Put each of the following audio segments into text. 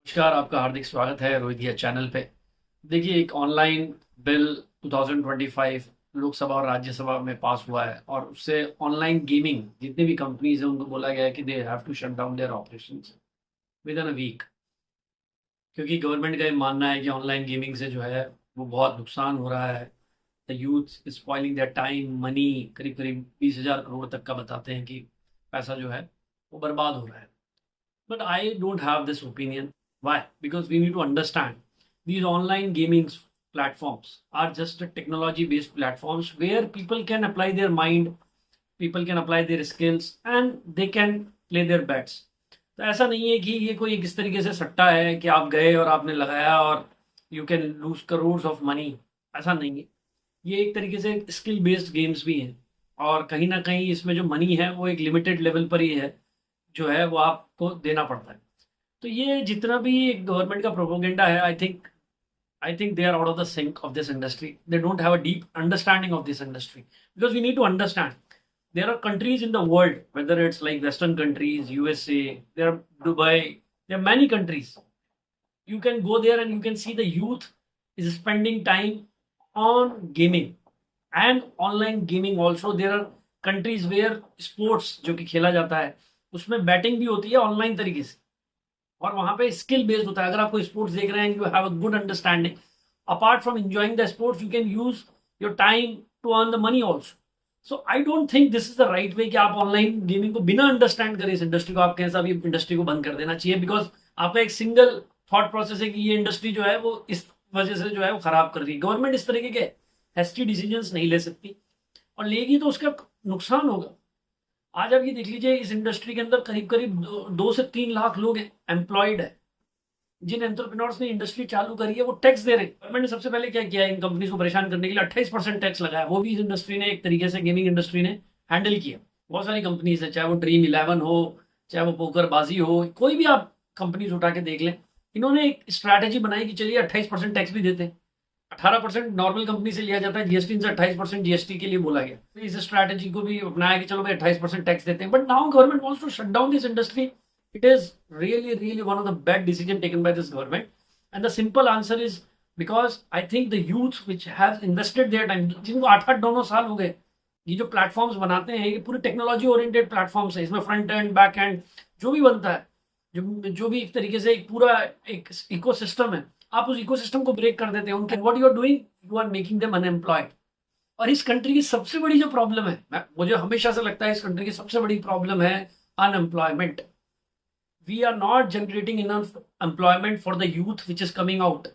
नमस्कार, आपका हार्दिक स्वागत है रोहित चैनल पे। देखिए, एक ऑनलाइन बिल 2025 लोकसभा और राज्यसभा में पास हुआ है और उससे ऑनलाइन गेमिंग जितनी भी कंपनीज हैं उनको बोला गया है कि they have to shut down their operations within a week. क्योंकि गवर्नमेंट का ये मानना है कि ऑनलाइन गेमिंग से जो है वो बहुत नुकसान हो रहा है। The youth is spoiling their time money. करीब करीब 20,000 करोड़ तक का बताते हैं कि पैसा जो है वो बर्बाद हो रहा है। But I don't have this opinion. Why? Because we need to understand these online gaming platforms are just technology-based platforms where people can apply their mind, people can apply their skills, and they can play their bets. तो ऐसा नहीं है कि ये कोई एक इस तरीके से सट्टा है कि आप गए और आपने लगाया और you can lose crore of money. ऐसा नहीं है। ये एक तरीके से स्किल बेस्ड गेम्स भी हैं और कहीं ना कहीं इसमें जो मनी है वो एक लिमिटेड लेवल पर ही है, जो है वो आपको देना पड़ता है। तो ये जितना भी गवर्नमेंट का प्रोपोगेंडा है, I think they are out of the sync of this industry. They don't have a deep understanding of this industry because we need to understand there are countries in the world, whether it's like western countries, USA, there are Dubai, there are many countries. You can go there and you can see the youth is spending time on gaming and online gaming also. There are countries where sports जो कि खेला जाता है उसमें batting भी होती है online तरीके से और वहां पे स्किल बेस्ड होता है। अगर आपको स्पोर्ट्स देख रहे हैं, you have a good understanding, apart from enjoying the sports you can use your time to earn the money also. So I don't think this is the right way कि आप online gaming को बिना understand करें इस industry को आप कहें साहब ये इंडस्ट्री को बंद कर देना चाहिए, बिकॉज आपका एक सिंगल थॉट प्रोसेस है कि ये इंडस्ट्री जो है वो इस वजह से जो है वो खराब कर रही है। गवर्नमेंट इस तरीके के हैस्टी डिसीजंस नहीं ले सकती और लेगी तो उसका नुकसान होगा। आज आप ये देख लीजिए, इस इंडस्ट्री के अंदर करीब करीब 2 से 3 लाख लोग एम्प्लॉयड है। जिन एंटरप्रेन्योर्स ने इंडस्ट्री चालू करी है वो टैक्स दे रहे हैं। गवर्नमेंट ने सबसे पहले क्या किया, इन कंपनीज को परेशान करने के लिए 28% टैक्स लगाया। वो भी इस इंडस्ट्री ने एक तरीके से, गेमिंग इंडस्ट्री ने हैंडल किया। बहुत सारी कंपनीज है, चाहे वो ड्रीम इलेवन हो, चाहे वो पोकरबाजी हो, कोई भी आप कंपनीज उठा के देख लें, इन्होंने एक स्ट्रैटेजी बनाई कि चलिए 28% टैक्स भी देते हैं। 18% नॉर्मल कंपनी से लिया जाता है जीएसटी, से 28% जीएसटी के लिए बोला गया। तो इस स्ट्रैटेजी को भी अपनाया कि चलो भाई 28% टैक्स देते हैं। But now government wants to shut down this industry. It is really one of the bad decision taken by this government. And the simple answer is because I think the youth which have invested their time, जिनको 8-8 9 9 साल हो गए, ये जो platforms बनाते हैं ये पूरे टेक्नोलॉजी ओरिएंटेड प्लेटफॉर्म्स है। इसमें फ्रंट एंड बैक एंड जो भी बनता है, जो भी एक तरीके से एक पूरा एक इकोसिस्टम है, आप उस इकोसिस्टम को ब्रेक कर देते हैं उनके। What you are doing, you are making them unemployed. और इस कंट्री की सबसे बड़ी जो प्रॉब्लम है, मुझे हमेशा से लगता है इस कंट्री की सबसे बड़ी प्रॉब्लम है unemployment. We are not generating enough employment for the youth which is coming out.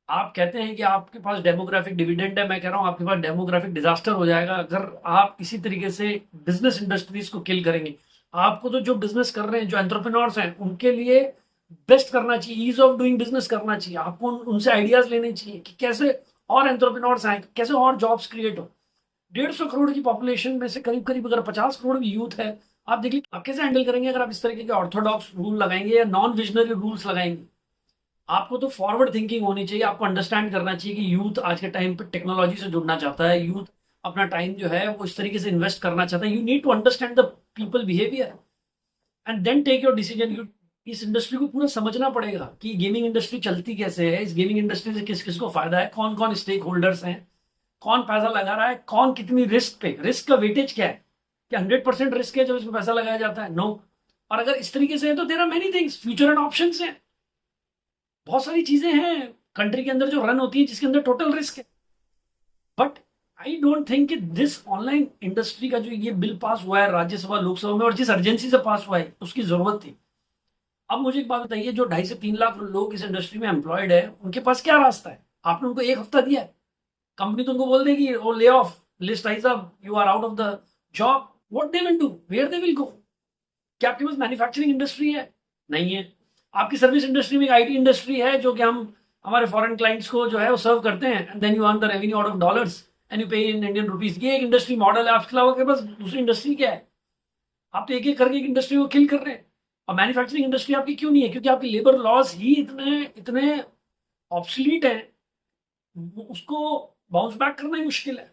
आप कहते हैं कि आपके पास डेमोग्राफिक डिविडेंड है, मैं कह रहा हूं आपके पास डेमोग्राफिक डिजास्टर हो जाएगा अगर आप इसी तरीके से बिजनेस इंडस्ट्रीज को किल करेंगे। आपको तो जो बिजनेस कर रहे हैं, जो एंटरप्रेन्योर्स हैं, उनके लिए बेस्ट करना चाहिए, ईज ऑफ डूइंग बिजनेस करना चाहिए। आपको उनसे आइडियाज लेने चाहिए कि कैसे और एंटरप्रेन्योर्स आए, कैसे और जॉब्स क्रिएट हो। 150 करोड़ की पॉपुलेशन में से करीब करीब अगर 50 करोड़ भी यूथ है, आप देख लीजिए आप कैसे हैंडल करेंगे अगर आप इस तरीके के ऑर्थोडॉक्स रूल लगाएंगे या नॉन विजनरी रूल्स लगाएंगे। आपको तो फॉरवर्ड थिंकिंग होनी चाहिए। आपको अंडरस्टैंड करना चाहिए कि यूथ आज के टाइम पे टेक्नोलॉजी से जुड़ना चाहता है, यूथ अपना टाइम जो है वो इस तरीके से इन्वेस्ट करना चाहता है। You need to understand the people behaviour and then take your decision. You इस इंडस्ट्री को पूरा समझना पड़ेगा कि गेमिंग इंडस्ट्री चलती कैसे है, इस गेमिंग इंडस्ट्री से किस किस को फायदा है, कौन कौन स्टेक होल्डर्स हैं, कौन पैसा लगा रहा है, कौन कितनी रिस्क पे, रिस्क का वेटेज क्या है, क्या 100% रिस्क है जब इसमें पैसा लगाया जाता है? नो। और अगर इस तरीके से है तो there are many things, future and options हैं, बहुत सारी चीजें हैं कंट्री के अंदर जो रन होती है जिसके अंदर टोटल रिस्क है। बट आई डोंट थिंक कि दिस ऑनलाइन इंडस्ट्री का जो ये बिल पास हुआ है राज्यसभा लोकसभा में और जिस अर्जेंसी से पास हुआ है उसकी जरूरत थी। अब मुझे एक बात बताइए, जो 2.5 से 3 लाख लोग इस इंडस्ट्री में एम्प्लॉयड है उनके पास क्या रास्ता है? आपने उनको एक हफ्ता दिया है, कंपनी तो उनको बोल देगी वो ले ऑफ लिस्ट आई साहब, you are out of the job. What they will do, where they will go? क्या आपके पास मैन्युफैक्चरिंग इंडस्ट्री है? नहीं है। आपकी सर्विस इंडस्ट्री में एक आईटी इंडस्ट्री है जो कि हम हमारे फॉरेन क्लाइंट्स को जो है वो सर्व करते हैं and then you earn the revenue out of dollars and you pay in Indian rupees. ये एक इंडस्ट्री मॉडल है। आपके अलावा के पास दूसरी इंडस्ट्री क्या है? आप तो एक एक करके एक इंडस्ट्री को किल कर रहे हैं। और मैन्युफैक्चरिंग इंडस्ट्री आपकी क्यों नहीं है? क्योंकि आपकी लेबर लॉज ही इतने इतने ऑब्सलीट है, उसको बाउंस बैक करना ही मुश्किल है।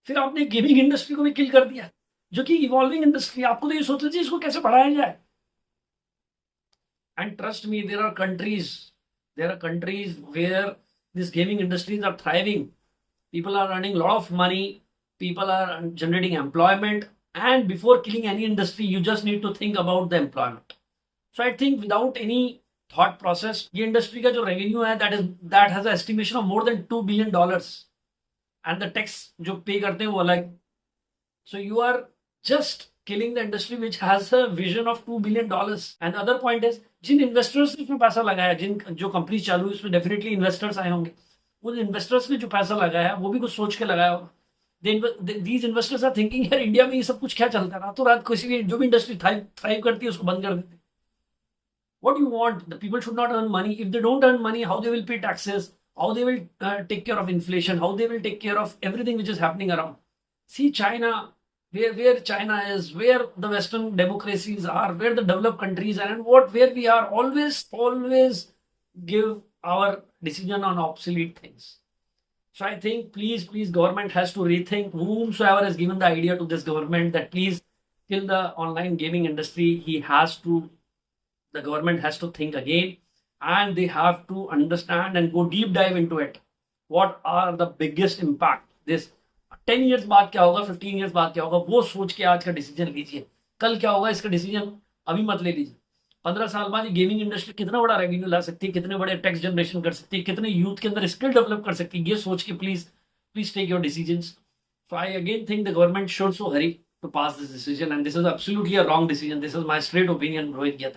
फिर आपने गेमिंग इंडस्ट्री को भी किल कर दिया जो कि इवॉल्विंग इंडस्ट्री। आपको तो ये सोचना चाहिए इसको कैसे बढ़ाया जाए। And trust me, there are countries where these gaming industries are thriving. People are earning a lot of money, people are generating employment, and before killing any industry, you just need to think about the employment. So I think without any thought process, ये industry का जो revenue है, that has an estimation of more than $2 billion, and the tax जो pay करते हैं वो अलग. So you are just killing the industry which has a vision of $2 billion. And the other point is, Jin investors ने इसमें पैसा लगाया, जिन जो कंपनी चालू है उसमें definitely investors आए होंगे. उन investors ने जो पैसा लगाया है वो भी कुछ सोच के लगाया होगा. These investors are thinking यार इंडिया में ये सब कुछ क्या चलता है, रातों रात किसी भी जो भी इंडस्ट्री थ्राइव करती है उसको बंद कर देते. What do you want? The people should not earn money. If they don't earn money, how they will pay taxes? How they will take care of inflation? How they will take care of everything which is happening around? See China, where China is, where the Western democracies are, where the developed countries are, and where we are. Always give our decision on obsolete things. So I think please, government has to rethink. Whomsoever has given the idea to this government that please kill the online gaming industry, the government has to think again, and they have to understand and go deep dive into it. What are the biggest impact? This 10 years बाद क्या होगा, 15 years बाद क्या होगा, वो सोच के आज का डिसीजन लीजिए. कल क्या होगा इसका डिसीजन अभी मत ले लीजिए. 15 साल बाद ये गेमिंग इंडस्ट्री कितना बड़ा रेवेन्यू ला सकती है, कितने बड़े टैक्स जनरेशन कर सकती है, कितने यूथ के अंदर स्किल डेवलप कर सकती है, ये सोच के please take your decisions. So I again think the government should so hurry to pass this decision, and this is absolutely a wrong decision. This is my straight opinion, Rohit. Yeah,